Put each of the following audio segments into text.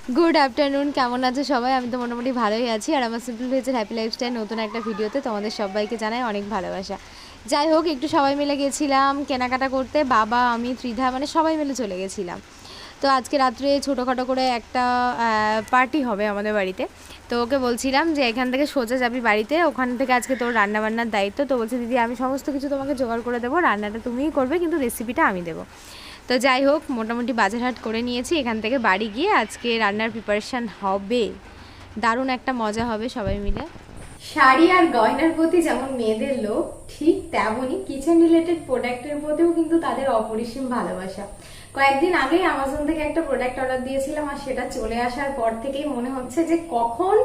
Good afternoon, কেমন আছে সবাই? আমি তো মোটামুটি ভালোই আছি। আর আমার সিম্পল ভেজের হ্যাপি লাইফস্টাইল নতুন একটা ভিডিওতে তোমাদের সবাইকে জানাই অনেক ভালোবাসা। যাই হোক, একটু সবাই মিলে গেছিলাম কেনাকাটা করতে, বাবা, আমি, ত্রিধা, মানে সবাই মিলে চলে গেছিলাম। তো আজকে রাত্রে ছোটোখাটো করে একটা পার্টি হবে আমাদের বাড়িতে। তো ওকে বলছিলাম যে এখান থেকে সোজা যাবি বাড়িতে, ওখান থেকে আজকে তোর রান্নাবান্নার দায়িত্ব। তো বলছে দিদি আমি সমস্ত কিছু তোমাকে জোগাড় করে দেবো, রান্নাটা তুমিই করবে, কিন্তু রেসিপিটা আমি দেবো। তো যাই হোক, মোটামুটি বাজারহাট করে নিয়েছি। এখান থেকে বাড়ি গিয়ে আজকে রান্নার প্রিপারেশান হবে, দারুণ একটা মজা হবে সবাই মিলে। শাড়ি আর গয়নার প্রতি যেমন মেয়েদের লোভ, ঠিক তেমনই কিচেন রিলেটেড প্রোডাক্টের প্রতিও কিন্তু তাদের অপরিসীম ভালোবাসা। কয়েকদিন আগেই অ্যামাজন থেকে একটা প্রোডাক্ট অর্ডার দিয়েছিলাম, আর সেটা চলে আসার পর থেকেই মনে হচ্ছে যে কখন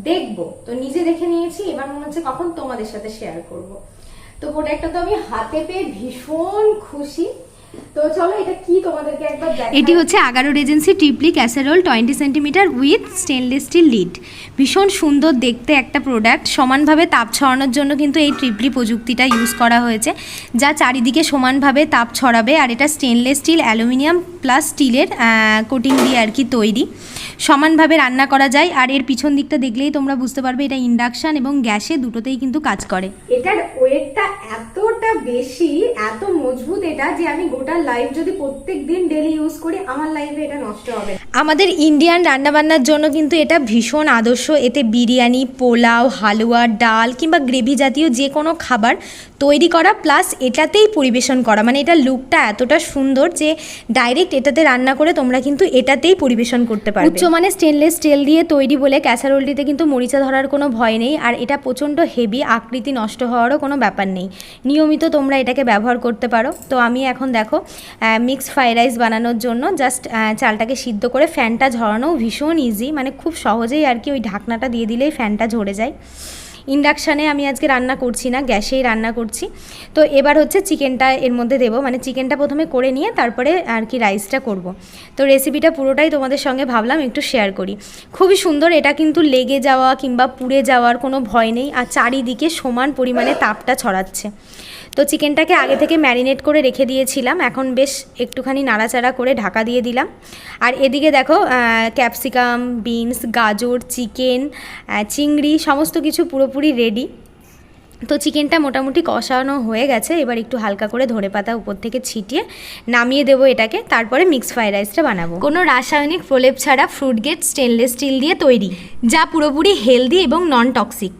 দেখবো। তো নিজে দেখে নিয়েছি, এবার মনে হচ্ছে কখন তোমাদের সাথে শেয়ার করব। তো প্রোডাক্টটা তো আমি হাতে পেয়ে ভীষণ খুশি। তো চলো এটা কি তোমাদেরকে একবার দেখাই। এটি হচ্ছে 11 Regency Tripoli casserole 20 centimetre with stainless steel lead. ভীষণ সুন্দর দেখতে একটা প্রোডাক্ট। সমানভাবে তাপ ছড়ানোর জন্য কিন্তু এই ট্রিপলি প্রযুক্তিটা ইউজ করা হয়েছে, যা চারিদিকে সমানভাবে তাপ ছড়াবে। আর এটা স্টেনলেস স্টিল, অ্যালুমিনিয়াম প্লাস স্টিলের কোটিং দিয়ে আর কি তৈরি। সমানভাবে রান্না করা যায়। আর এর পিছন দিকটা দেখলেই তোমরা বুঝতে পারবে এটা ইন্ডাকশান এবং গ্যাসে দুটোতেই কিন্তু কাজ করে। এটার ওয়েটটা এতটা বেশি, এত মজবুত এটা, যে আমি গোটা লাইফ যদি প্রত্যেক দিন ডেলি ইউজ করি, আমার লাইফে এটা নষ্ট হবে। আমাদের ইন্ডিয়ান রান্নাবান্নার জন্য কিন্তু এটা ভীষণ আদর্শ। এতে বিরিয়ানি, পোলাও, হালুয়া, ডাল কিংবা গ্রেভি জাতীয় যে কোনো খাবার তৈরি করা, প্লাস এটাতেই পরিবেশন করা। মানে এটার লুকটা এতটা সুন্দর যে ডাইরেক্ট এটাতে রান্না করে তোমরা কিন্তু এটাতেই পরিবেশন করতে পারবে। উচ্চমানে স্টেনলেস স্টিল দিয়ে তৈরি বলে ক্যাসারোলটিতে কিন্তু মরিচা ধরার কোনো ভয় নেই। আর এটা প্রচণ্ড হেভি, আকৃতি নষ্ট হওয়ারও কোনো ব্যাপার নেই। নিয়মিত তোমরা এটাকে ব্যবহার করতে পারো। তো আমি এখন দেখো মিক্স ফ্রাইড রাইস বানানোর জন্য জাস্ট চালটাকে সিদ্ধ করে ফ্যানটা ঝরানোও ভীষণ ইজি, মানে খুব সহজেই আর কি ওই ঢাকনাটা দিয়ে দিলেই ফ্যানটা ঝরে যায়। ইন্ডাকশানে আমি আজকে রান্না করছি না, গ্যাসেই রান্না করছি। তো এবার হচ্ছে চিকেনটা এর মধ্যে দেবো, মানে চিকেনটা প্রথমে করে নিয়ে তারপরে আর কি রাইসটা করব। তো রেসিপিটা পুরোটাই তোমাদের সঙ্গে ভাবলাম একটু শেয়ার করি। খুবই সুন্দর, এটা কিন্তু লেগে যাওয়া কিংবা পুড়ে যাওয়ার কোনো ভয় নেই। আর চারিদিকে সমান পরিমাণে তাপটা ছড়াচ্ছে। তো চিকেনটাকে আগে থেকে ম্যারিনেট করে রেখে দিয়েছিলাম, এখন বেশ একটুখানি নাড়াচাড়া করে ঢাকা দিয়ে দিলাম। আর এদিকে দেখো ক্যাপসিকাম, বিনস, গাজর, চিকেন, চিংড়ি সমস্ত কিছু পুরোপুরি রেডি। তো চিকেনটা মোটামুটি কষানো হয়ে গেছে। এবার একটু হালকা করে ধনেপাতা উপর থেকে ছিটিয়ে নামিয়ে দেবো এটাকে। তারপরে মিক্স ফ্রাইড রাইসটা বানাবো। কোনো রাসায়নিক প্রলেপ ছাড়া ফ্রুট গেট স্টেনলেস স্টিল দিয়ে তৈরি, যা পুরোপুরি হেলদি এবং নন টক্সিক।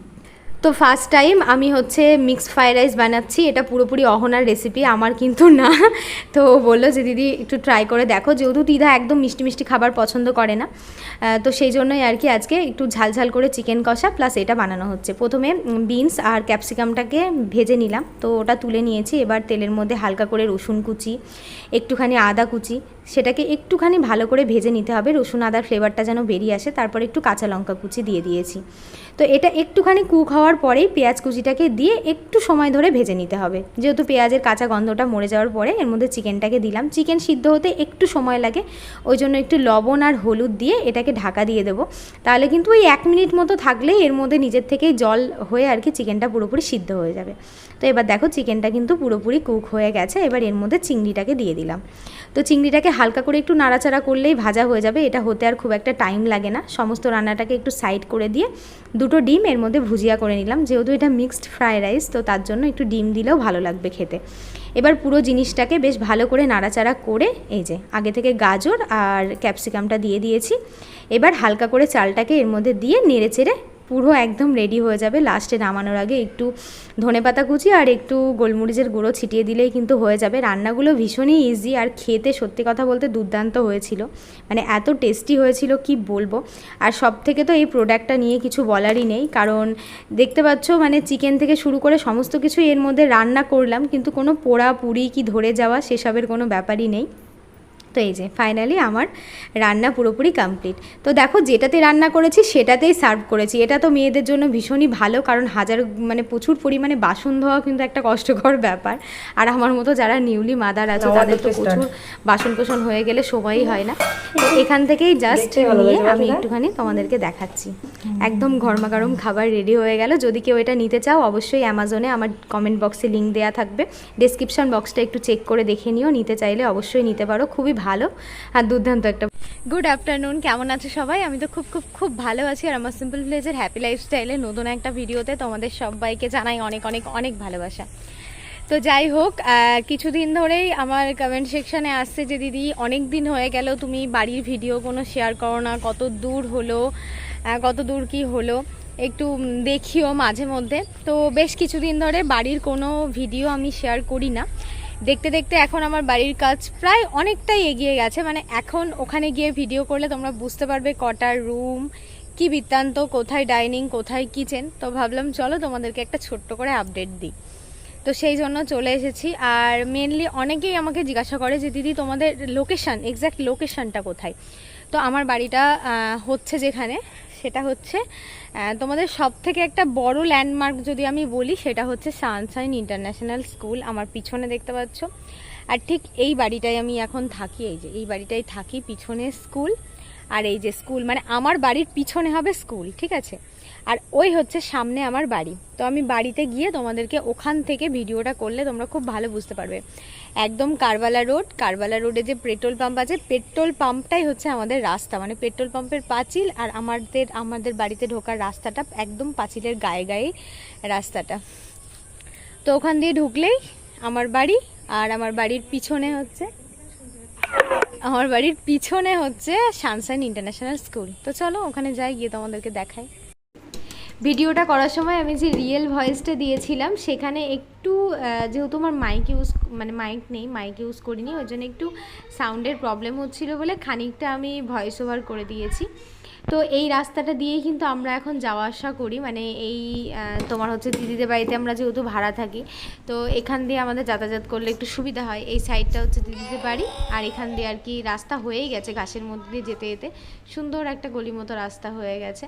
তো ফার্স্ট টাইম আমি হচ্ছে মিক্সড ফ্রাইড রাইস বানাচ্ছি। এটা পুরোপুরি অহনার রেসিপি, আমার কিন্তু না। তো বললো যে দিদি একটু ট্রাই করে দেখো, যেহেতু দিদা একদম মিষ্টি মিষ্টি খাবার পছন্দ করে না। তো সেই জন্যই আর কি আজকে একটু ঝালঝাল করে চিকেন কষা প্লাস এটা বানানো হচ্ছে। প্রথমে বিনস আর ক্যাপসিকামটাকে ভেজে নিলাম, তো ওটা তুলে নিয়েছি। এবার তেলের মধ্যে হালকা করে রসুন কুচি, একটুখানি আদা কুচি, সেটাকে একটুখানি ভালো করে ভেজে নিতে হবে, রসুন আদার ফ্লেভারটা যেন বেরিয়ে আসে। তারপর একটু কাঁচা লঙ্কা কুচি দিয়ে দিয়েছি। তো এটা একটুখানি কুক হওয়ার পরেই পেঁয়াজ কুচিটাকে দিয়ে একটু সময় ধরে ভেজে নিতে হবে, যেহেতু পেঁয়াজের কাঁচা গন্ধটা মরে যাওয়ার পরে এর মধ্যে চিকেনটাকে দিলাম। চিকেন সিদ্ধ হতে একটু সময় লাগে, ওই জন্য একটু লবণ আর হলুদ দিয়ে এটাকে ঢাকা দিয়ে দেবো। তাহলে কিন্তু ওই 1 মিনিট মতো থাকলেই এর মধ্যে নিজের থেকেই জল হয়ে আর কি চিকেনটা পুরোপুরি সিদ্ধ হয়ে যাবে। তো এবার দেখো চিকেনটা কিন্তু পুরোপুরি কুক হয়ে গেছে। এবার এর মধ্যে চিংড়িটাকে দিয়ে দিলাম। তো চিংড়িটাকে হালকা করে একটু নাড়াচাড়া করলেই ভাজা হয়ে যাবে। এটা হতে আর খুব একটা টাইম লাগে না। সমস্ত রান্নাটাকে একটু সাইড করে দিয়ে দুটো ডিম এর মধ্যে ভুজিয়া করে নিলাম, যেহেতু এটা মিক্সড ফ্রাইড রাইস, তো তার জন্য একটু ডিম দিলেও ভালো লাগবে খেতে। এবার পুরো জিনিসটাকে বেশ ভালো করে নাড়াচাড়া করে এই যে আগে থেকে গাজর আর ক্যাপসিকামটা দিয়ে দিয়েছি। এবার হালকা করে চালটাকে এর মধ্যে দিয়ে নেড়েচেড়ে পুরো একদম রেডি হয়ে যাবে। লাস্টে নামানোর আগে একটু ধনেপাতা কুচি আর একটু গোলমরিচের গুঁড়ো ছিটিয়ে দিলেই কিন্তু হয়ে যাবে। রান্নাগুলো ভীষণই ইজি, আর খেতে সত্যি কথা বলতে দুর্দান্ত হয়েছিল, মানে এত টেস্টি হয়েছিল কি বলবো। আর সব থেকে তো এই প্রোডাক্টটা নিয়ে কিছু বলারই নেই, কারণ দেখতে পাচ্ছ মানে চিকেন থেকে শুরু করে সমস্ত কিছু এর মধ্যে রান্না করলাম, কিন্তু কোনো পোড়া পুরি কি ধরে যাওয়া সেসবের কোনো ব্যাপারই নেই। তো এই যে ফাইনালি আমার রান্না পুরোপুরি কমপ্লিট। তো দেখো যেটাতে রান্না করেছি সেটাতেই সার্ভ করেছি। এটা তো মেয়েদের জন্য ভীষণই ভালো, কারণ মানে প্রচুর পরিমাণে বাসন ধোয়া কিন্তু একটা কষ্টকর ব্যাপার। আর আমার মতো যারা নিউলি মাদার আছে তাদের তো প্রচুর বাসন কোসন হয়ে গেলে সময়ই হয় না। তো এখান থেকেই জাস্ট নিয়ে আমি একটুখানি তোমাদেরকে দেখাচ্ছি। একদম গরমাগরম খাবার রেডি হয়ে গেল। যদি কেউ এটা নিতে চাও অবশ্যই অ্যামাজনে আমার কমেন্ট বক্সে লিঙ্ক দেওয়া থাকবে, ডেসক্রিপশন বক্সটা একটু চেক করে দেখে নিও। নিতে চাইলে অবশ্যই নিতে পারো, খুবই ভালো আর দুর্দান্ত একটা। গুড আফটারনুন, কেমন আছে সবাই? আমি তো খুব খুব খুব ভালো আছি। আর আমার সিম্পল ভিলেজের হ্যাপি লাইফস্টাইলে নতুন একটা ভিডিওতে তোমাদের সবাইকে জানাই অনেক অনেক অনেক ভালোবাসা। তো যাই হোক, কিছুদিন ধরেই আমার কমেন্ট সেকশানে আসছে যে দিদি অনেক দিন হয়ে গেল তুমি বাড়ির ভিডিও কোনো শেয়ার করো না, কত দূর হলো, কত দূর কি হলো একটু দেখিও মাঝে মধ্যে। তো বেশ কিছুদিন ধরে বাড়ির কোনো ভিডিও আমি শেয়ার করি না। দেখতে দেখতে এখন আমার বাড়ির কাজ প্রায় অনেকটাই এগিয়ে গেছে, মানে এখন ওখানে গিয়ে ভিডিও করলে তোমরা বুঝতে পারবে কটার রুম, কি বৃত্তান্ত, কোথায় ডাইনিং, কোথায় কিচেন। তো ভাবলাম চলো তোমাদেরকে একটা ছোট্ট করে আপডেট দিই। তো সেই জন্য চলে এসেছি। আর মেনলি অনেকেই আমাকে জিজ্ঞাসা করে যে দিদি তোমাদের লোকেশান, এক্স্যাক্ট লোকেশানটা কোথায়। তো আমার বাড়িটা হচ্ছে যেখানে, সেটা হচ্ছে তোমাদের সব থেকে একটা বড় ল্যান্ডমার্ক যদি আমি বলি, সেটা হচ্ছে সানশাইন ইন্টারন্যাশনাল স্কুল। আমার পিছনে দেখতে পাচ্ছ। আর ঠিক এই বাড়িটায় আমি এখন থাকি, এই যে এই বাড়িটাই থাকি, পিছনে স্কুল। আর এই যে স্কুল মানে আমার বাড়ির পিছনে হবে স্কুল, ঠিক আছে। আর ওই হচ্ছে সামনে আমার বাড়ি। তো আমি বাড়িতে গিয়ে তোমাদেরকে ওখান থেকে ভিডিওটা করলে তোমরা খুব ভালো বুঝতে পারবে। একদম কারবালা রোড, কারবালা রোডে যে পেট্রোল পাম্প আছে, পেট্রোল পাম্পটাই হচ্ছে আমাদের রাস্তা, মানে পেট্রোল পাম্পের পাঁচিল আর আমাদের বাড়িতে ঢোকার রাস্তাটা একদম পাঁচিলের গায়ে গায়ে রাস্তাটা। তো ওখান দিয়ে ঢুকলেই আমার বাড়ি। আর আমার বাড়ির পিছনে হচ্ছে সানশাইন ইন্টারন্যাশনাল স্কুল। তো চলো ওখানে যাই, গিয়ে তোমাদেরকে দেখাই। ভিডিওটা করার সময় আমি যে রিয়েল ভয়েসটা দিয়েছিলাম সেখানে একটু যেহেতু আমার মাইক ইউজ করিনি, ওই জন্য একটু সাউন্ডের প্রবলেম হচ্ছিলো বলে খানিকটা আমি ভয়েস ওভার করে দিয়েছি। তো এই রাস্তাটা দিয়েই কিন্তু আমরা এখন যাওয়া আসা করি, মানে এই তোমার হচ্ছে দিদিদের বাড়িতে আমরা যেহেতু ভাড়া থাকি, তো এখান দিয়ে আমাদের যাতায়াত করলে একটু সুবিধা হয়। এই সাইডটা হচ্ছে দিদিদের বাড়ি, আর এখান দিয়ে আর কি রাস্তা হয়েই গেছে, ঘাসের মধ্যে দিয়ে যেতে যেতে সুন্দর একটা গলি মতো রাস্তা হয়ে গেছে।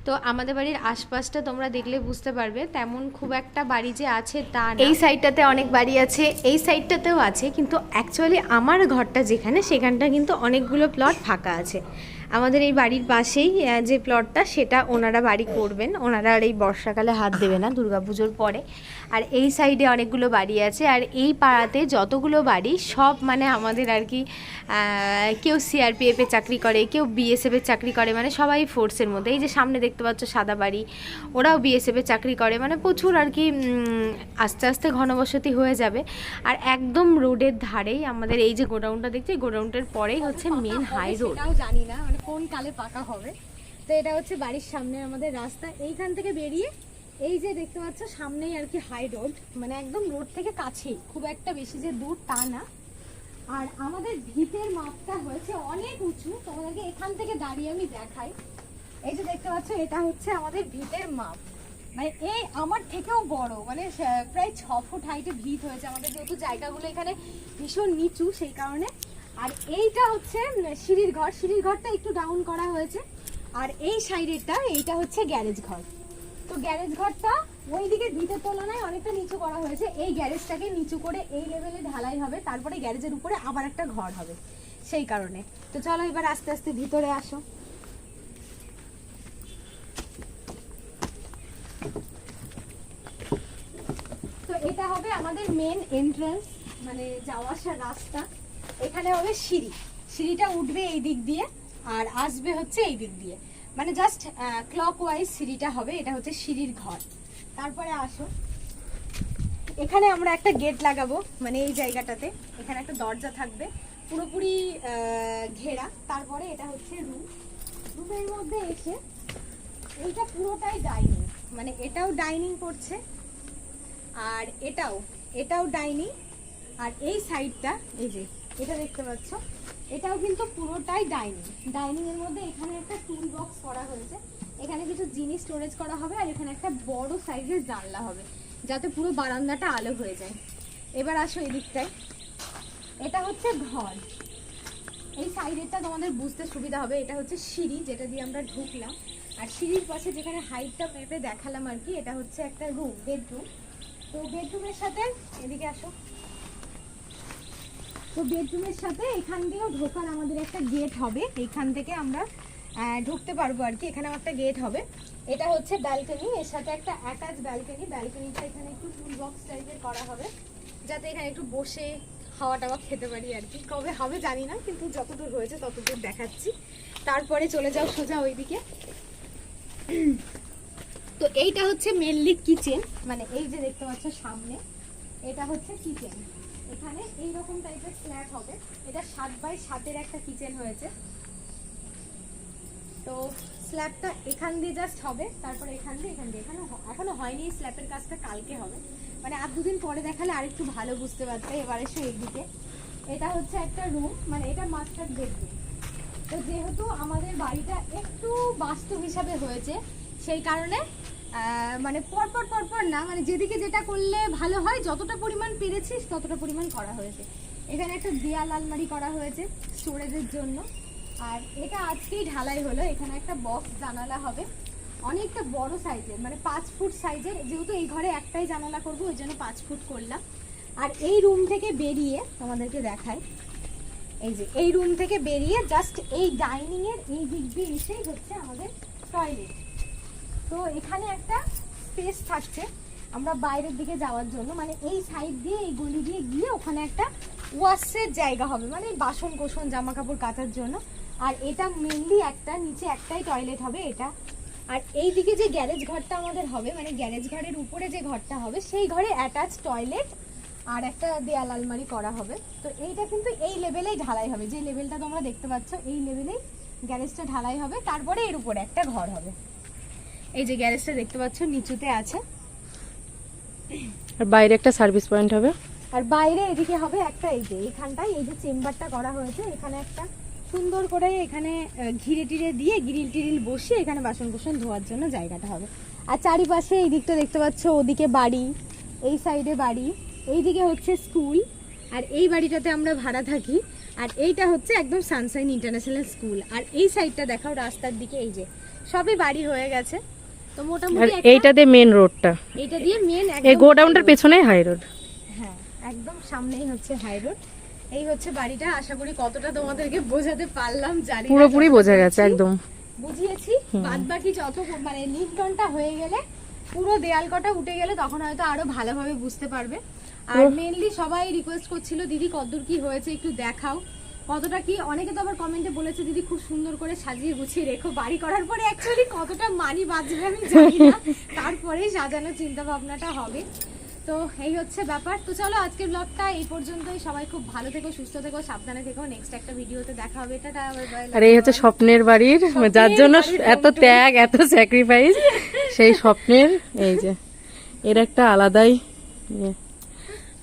তো আমাদের বাড়ির আশপাশটা তোমরা দেখলে বুঝতে পারবে, তেমন খুব একটা বাড়ি যে আছে তা না। এই সাইডটাতে অনেক বাড়ি আছে, এই সাইডটাতেও আছে, কিন্তু অ্যাকচুয়ালি আমার ঘরটা যেখানে, সেখানটা কিন্তু অনেকগুলো প্লট ফাঁকা আছে। আমাদের এই বাড়ির পাশেই যে প্লটটা, সেটা ওনারা বাড়ি করবেন, ওনারা আর এই বর্ষাকালে হাত দেবে না, দুর্গাপুজোর পরে। আর এই সাইডে অনেকগুলো বাড়ি আছে। আর এই পাড়াতে যতগুলো বাড়ি সব মানে আমাদের আর কি, কেউ সিআরপিএফে চাকরি করে, কেউ বিএসএফের চাকরি করে, মানে সবাই ফোর্সের মধ্যে। এই যে সামনে দেখতে পাচ্ছ সাদা বাড়ি, ওরাও বিএসএফে চাকরি করে, মানে প্রচুর আর কি আস্তে আস্তে ঘনবসতি হয়ে যাবে। আর একদম রোডের ধারেই আমাদের এই যে গোডাউনটা দেখছি, গোডাউনটার পরেই হচ্ছে মেন হাই রোড। সেটাও জানি না মানে কোন কালে পাকা হবে। তো এটা হচ্ছে বাড়ির সামনে আমাদের রাস্তা। এইখান থেকে বেরিয়ে এই যে দেখতে পাচ্ছ সামনেই আর কি হাই রোড, মানে একদম রোড থেকে কাছেই, খুব একটা বেশি যে দূর তা না। আর আমাদের ভিতের মাপটা হয়েছে অনেক উঁচু, তোমাদেরকে এখান থেকে দাঁড়িয়ে আমি দেখাই। এই যে দেখতে পাচ্ছ, এটা হচ্ছে আমাদের ভিতের মাপ, মানে এই আমার থেকেও বড়, মানে প্রায় 6 ফুট হাইটে ভিত হয়েছে আমাদের, যেহেতু জায়গাগুলো এখানে ভীষণ নিচু সেই কারণে। আর এইটা হচ্ছে সিঁড়ির ঘর, সিঁড়ির ঘরটা একটু ডাউন করা হয়েছে। আর এই সাইডেরটা, এইটা হচ্ছে গ্যারেজ ঘর। তো গ্যারেজ ঘরটা ওইদিকে ভিতের তুলনায় অনেকটা নিচু করা হয়েছে। এই গ্যারেজটাকে নিচু করে এই লেভেলে ঢালাই হবে, তারপরে গ্যারেজের উপরে আবার একটা ঘর হবে, সেই কারণে। তো চলো এবার আস্তে আস্তে ভিতরে আসো। তো এটা হবে আমাদের মেন এন্ট্রান্স, মানে যাওয়া আসার রাস্তা। এখানে হবে সিঁড়ি, সিঁড়িটা উঠবে এই দিক দিয়ে আর আসবে হচ্ছে এই দিক দিয়ে, মানে জাস্ট ক্লকওয়াইজ সিঁড়িটা হবে। এটা হচ্ছে সিঁড়ির ঘর। তারপরে আসো, এখানে আমরা একটা গেট লাগাবো, মানে এই জায়গাটাতে এখানে একটা দরজা থাকবে পুরোপুরি ঘেরা। তারপরে এটা হচ্ছে রুম, রুমের মধ্যে এসে এইটা পুরোটাই ডাইনিং, মানে এটাও ডাইনিং করছে আর এটাও ডাইনিং। আর এই সাইডটা এই যে এটা দেখতে পাচ্ছ, এটাও কিন্তু পুরোটাই ডাইনিং। ডাইনিং এর মধ্যে এখানে একটা টুল বক্স করা হয়েছে, এখানে কিছু জিনিস স্টোরেজ করা হবে। আর এখানে একটা বড় সাইজের জানলা হবে, যাতে পুরো বারান্দাটা আলো হয়ে যায়। এবার আসো এই দিকটায়, এটা হচ্ছে ঘর। এই সাইডেরটা তোমাদের বুঝতে সুবিধা হবে, এটা হচ্ছে সিঁড়ি যেটা দিয়ে আমরা ঢুকলাম। আর সিঁড়ির পাশে যেখানে হাইটটা মেপে দেখালাম আর কি, এটা হচ্ছে একটা রুম, বেডরুম। তো বেডরুমের সাথে এদিকে আসো, তো বেডরুমের সাথে এখান দিয়েও ঢোকার আমাদের একটা গেট হবে, এইখান থেকে আমরা ঢুকতে পারবো আর কি। এখানেও একটা গেট হবে। এটা হচ্ছে ব্যালকনি, এর সাথে একটা অ্যাটাচ ব্যালকনি। ব্যালকনিটা এখানে একটু টুল বক্স টাইপের করা হবে, যাতে এখানে একটু বসে খাওয়া টাওয়া খেতে পারি আর কি। কবে হবে জানি না, কিন্তু যতদূর হয়েছে ততদূর দেখাচ্ছি। তারপরে চলে যাও সোজা ওইদিকে। তো এইটা হচ্ছে মেনলি কিচেন, মানে এই যে দেখতে পাচ্ছ সামনে, এটা হচ্ছে কিচেন। এখানে এইরকম টাইপের ফ্ল্যাট হবে, এটা 7x7 একটা কিচেন হয়েছে। তো স্ল্যাবটা এখান দিয়ে জাস্ট হবে, তারপরে এখান দিয়ে এখনো হয়নি, স্ল্যাবের কাজটা কালকে হবে, মানে আর দুদিন পরে দেখালে আর একটু ভালো বুঝতে পারতে। এবার এসে এইদিকে এটা হচ্ছে একটা রুম, মানে এটা মাস্টার বেডরুম। তো যেহেতু আমাদের বাড়িটা একটু বাস্তু হিসাবে হয়েছে, সেই কারণে মানে পরপর না, মানে যেদিকে যেটা করলে ভালো হয়, যতটা পরিমাণ পেরেছিস ততটা পরিমাণ করা হয়েছে। এখানে একটা দেয়াল আলমারি করা হয়েছে স্টোরেজের জন্য। আর এটা আজকেই ঢালাই হলো, এখানে একটা বক্স জানালা হবে, অনেকটা বড় সাইজের, মানে 5 ফুট সাইজের। যেহেতু এই ঘরে একটাই জানালা করবো, ওই জন্য 5 ফুট করলাম। আর এই রুম থেকে বেরিয়ে তোমাদেরকে দেখাই, এই যে এই রুম থেকে বেরিয়ে জাস্ট এই ডাইনিং এর এই দিক দিয়ে এসেই হচ্ছে আমাদের টয়লেট। তো এখানে একটা স্পেস থাকছে আমরা বাইরের দিকে যাওয়ার জন্য, মানে এই সাইড দিয়ে এই গলি দিয়ে গিয়ে ওখানে একটা ওয়াশের জায়গা হবে, মানে বাসন কোসন জামা কাপড় কাচার জন্য। আর এটা মেনলি একটা নিচে একটাই টয়লেট হবে এটা। আর এই দিকে যে গ্যারেজ ঘরটা আমাদের হবে, মানে গ্যারেজ ঘরের উপরে যে ঘরটা হবে, সেই ঘরে অ্যাটাচ টয়লেট আর একটা দেয়াল আলমারি করা হবে। তো এইটা কিন্তু এই লেভেলেই ঢালাই হবে, যে লেভেলটা তোমরা দেখতে পাচ্ছ এই লেভেলেই গ্যারেজটা ঢালাই হবে। তারপরে এর উপরে একটা ঘর হবে। এই যে গ্যারেজটা দেখতে পাচ্ছ নিচুতে আছে, আর বাইরে একটা সার্ভিস পয়েন্ট হবে। আর বাইরে এদিকে হবে একটা, এই যে এখানটায় এই যে চেম্বারটা করা হয়েছে, এখানে একটা সুন্দর করে এখানে ঘিরে টিরে দিয়ে গ্রিল টিরিল বসিয়ে এখানে বাসন কোসন ধোয়ার জন্য জায়গাটা হবে। আর চারিপাশে এই দিকটা দেখতে পাচ্ছ, ওদিকে বাড়ি, এই সাইডে বাড়ি, এইদিকে হচ্ছে স্কুল। আর এই বাড়িটাতে আমরা ভাড়া থাকি। আর এইটা হচ্ছে একদম সানশাইন ইন্টারন্যাশনাল স্কুল। আর এই সাইডটা দেখাও রাস্তার দিকে, এই যে সবই বাড়ি হয়ে গেছে। তো মোটামুটি এইটা দিয়ে মেন রোডটা, এইটা দিয়ে মেন এই গোডাউনটার পেছনেই হাই রোড। হ্যাঁ, একদম সামনেই হচ্ছে হাই রোড। এই হচ্ছে বাড়িটা। আশা করি কতটা তোমাদেরকে বোঝাতে পারলাম জানি না, পুরোপুরি বোঝা গেছে, একদম বুঝিয়েছি। বাদ বাকি যত মানে লিন্টনটা হয়ে গেলে, পুরো দেয়াল কটা উঠে গেলে তখন হয়তো আরো ভালোভাবে বুঝতে পারবে। আর মেইনলি সবাই রিকোয়েস্ট করছিল, দিদি কতদূর কি হয়েছে একটু দেখাও, কতটা কি। অনেকে তো আবার কমেন্টে বলেছে দিদি খুব সুন্দর করে সাজিয়ে গুছিয়ে রেখো। বাড়ি করার পরে অ্যাকচুয়ালি কতটা মানি বাজবে আমি জানি না, তারপরেই সাজানোর চিন্তা ভাবনাটা হবে। তো এই হচ্ছে ব্যাপার। তো চলো আজকের ব্লগটা এই পর্যন্তই। সবাই খুব ভালো থেকো, সুস্থ থেকো, সাবধানে থেকো। নেক্সট একটা ভিডিওতে দেখা হবে। টাটা। আর এই হচ্ছে স্বপ্নের বাড়ির, যার জন্য এত ত্যাগ, এত স্যাক্রিফাইস, সেই স্বপ্নের এই যে এর একটা আলাদাই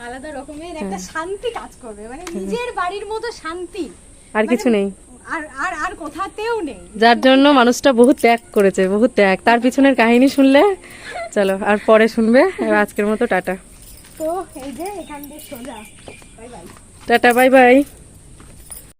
আলাদা রকমের একটা শান্তি কাজ করবে, মানে নিজের বাড়ির মতো শান্তি আর কিছু নেই, আর আর আর কোথাতেও নেই। যার জন্য মানুষটা বহু ত্যাগ করেছে, বহু ত্যাগ। তার পিছনের কাহিনী শুনলে চলো আর পরে শুনবে। আজকের মতো টাটা। তো এই যে এখান দিয়ে সোজা, bye bye. Tata, bye bye.